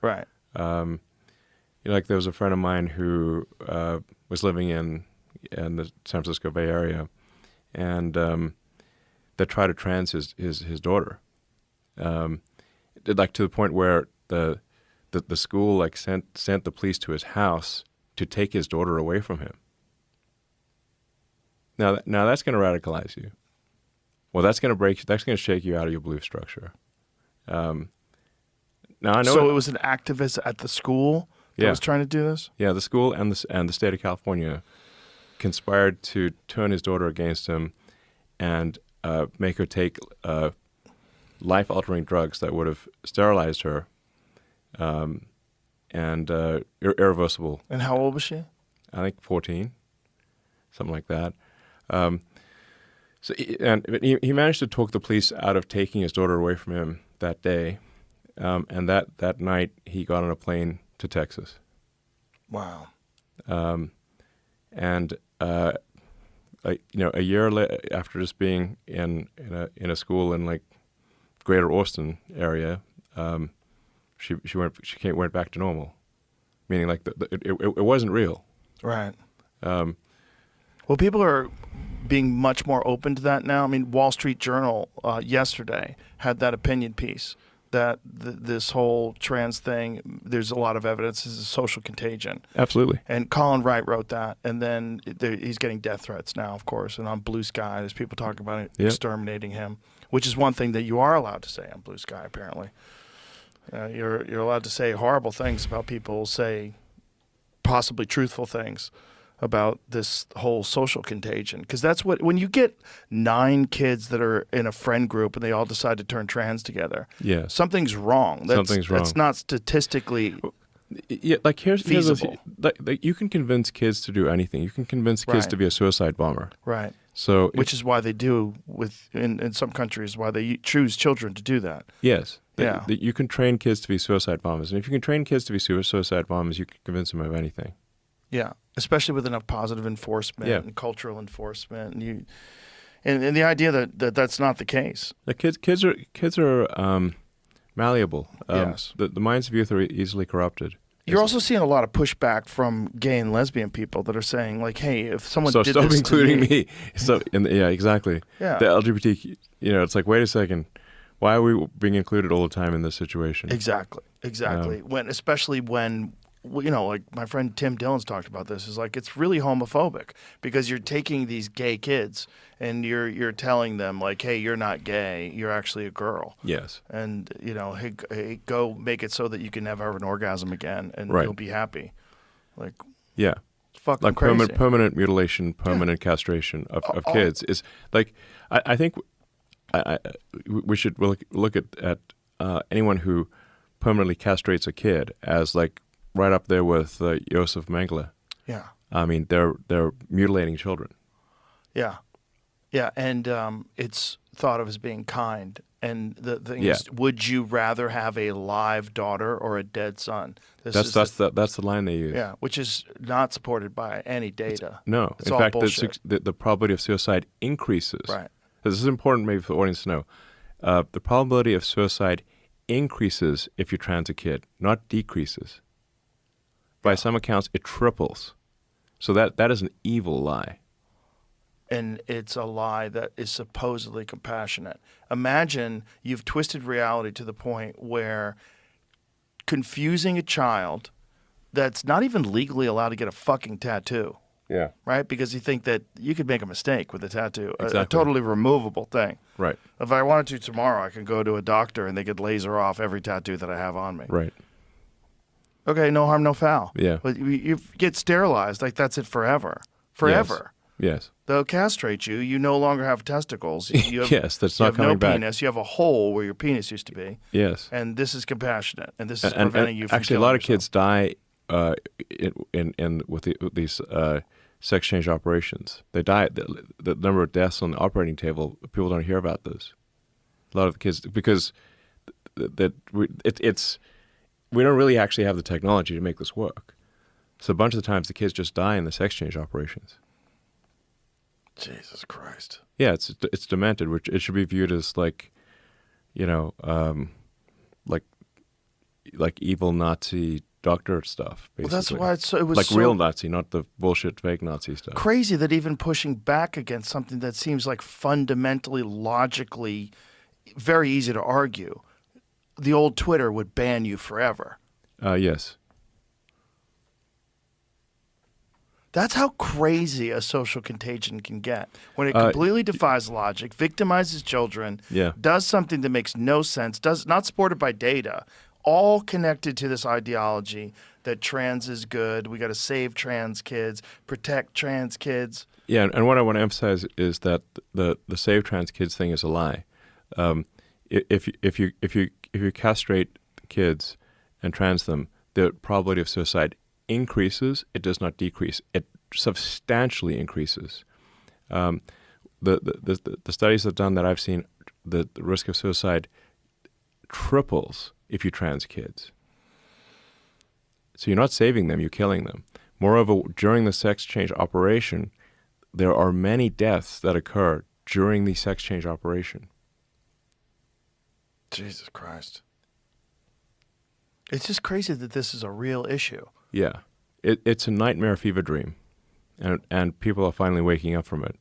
Right. Like there was a friend of mine who was living in the San Francisco Bay Area, and that tried to trans his daughter, like to the point where the school like sent the police to his house to take his daughter away from him. Now that's going to radicalize you. Well, that's going to shake you out of your belief structure. Now I know. So it was an activist at the school that was trying to do this? Yeah, the school and the state of California conspired to turn his daughter against him and make her take life-altering drugs that would have sterilized her, and irreversible. And how old was she? I think 14, something like that. He managed to talk the police out of taking his daughter away from him that day, and that night he got on a plane to Texas. Wow. A year after just being in a school in like Greater Austin area, she went back to normal, meaning like it wasn't real. Right. Well, people are being much more open to that now. I mean, Wall Street Journal yesterday had that opinion piece that this whole trans thing, there's a lot of evidence is a social contagion. Absolutely. And Colin Wright wrote that, and then he's getting death threats now, of course. And on Blue Sky, there's people talking about it, exterminating him, which is one thing that you are allowed to say on Blue Sky, apparently. You're allowed to say horrible things about people, say possibly truthful things about this whole social contagion. Because that's what, when you get 9 kids that are in a friend group and they all decide to turn trans together, something's wrong. Something's wrong. That's not statistically like here's feasible. Like you can convince kids to do anything. You can convince kids to be a suicide bomber. Right. So which is why they do in some countries, why they choose children to do that. Yes. You can train kids to be suicide bombers. And if you can train kids to be suicide bombers, you can convince them of anything. Yeah, especially with enough positive enforcement and cultural enforcement, and the idea that that's not the case. The kids are malleable. Yes, the minds of youth are easily corrupted. You're also seeing a lot of pushback from gay and lesbian people that are saying, like, "Hey, if someone did stop this including to me." So exactly. Yeah, the LGBT. It's like, wait a second. Why are we being included all the time in this situation? Exactly. Especially when. Like my friend Tim Dillon's talked about this, is like it's really homophobic because you're taking these gay kids and you're telling them like, hey, you're not gay, you're actually a girl. Yes. And hey, go make it so that you can never have an orgasm again and you'll be happy. Like it's fucking like crazy. permanent mutilation, permanent castration of kids is like I think we should look at anyone who permanently castrates a kid as like right up there with Josef Mengele. Yeah. I mean, they're mutilating children. Yeah. Yeah, and it's thought of as being kind. And the thing is, would you rather have a live daughter or a dead son? That's the line they use. Yeah, which is not supported by any data. In fact, the probability of suicide increases. Right. This is important maybe for the audience to know. The probability of suicide increases if you trans a kid, not decreases. By some accounts, it triples. So that is an evil lie. And it's a lie that is supposedly compassionate. Imagine you've twisted reality to the point where confusing a child that's not even legally allowed to get a fucking tattoo. Yeah. Right? Because you think that you could make a mistake with a tattoo, exactly. a totally removable thing. Right. If I wanted to tomorrow, I could go to a doctor and they could laser off every tattoo that I have on me. Right. Okay, no harm, no foul. Yeah. But you get sterilized, like that's it forever. Forever. Yes. They'll castrate you. You no longer have testicles. You have, yes, that's not coming back. You have no penis. You have a hole where your penis used to be. Yes. And this is compassionate. And this is preventing you from actually, a lot of yourself. kids die with these sex change operations. They die. The number of deaths on the operating table, people don't hear about this. A lot of the kids, because we don't really actually have the technology to make this work. So a bunch of the times the kids just die in the sex change operations. Jesus Christ. Yeah, it's demented, which it should be viewed as like, like evil Nazi doctor stuff, basically. Well, that's why it was like so real Nazi, not the bullshit fake Nazi stuff. crazy that even pushing back against something that seems like fundamentally, logically very easy to argue, the old Twitter would ban you forever. Yes. That's how crazy a social contagion can get. When it completely defies logic, victimizes children, does something that makes no sense, not supported by data, all connected to this ideology that trans is good, we got to save trans kids, protect trans kids. Yeah, and what I want to emphasize is that the save trans kids thing is a lie. If you castrate kids and trans them, the probability of suicide increases. It does not decrease. It substantially increases. The studies have done that I've seen, the risk of suicide triples if you trans kids. So you're not saving them, you're killing them. Moreover, during the sex change operation, there are many deaths that occur during the sex change operation. Jesus Christ. It's just crazy that this is a real issue. Yeah. It's a nightmare fever dream, and people are finally waking up from it.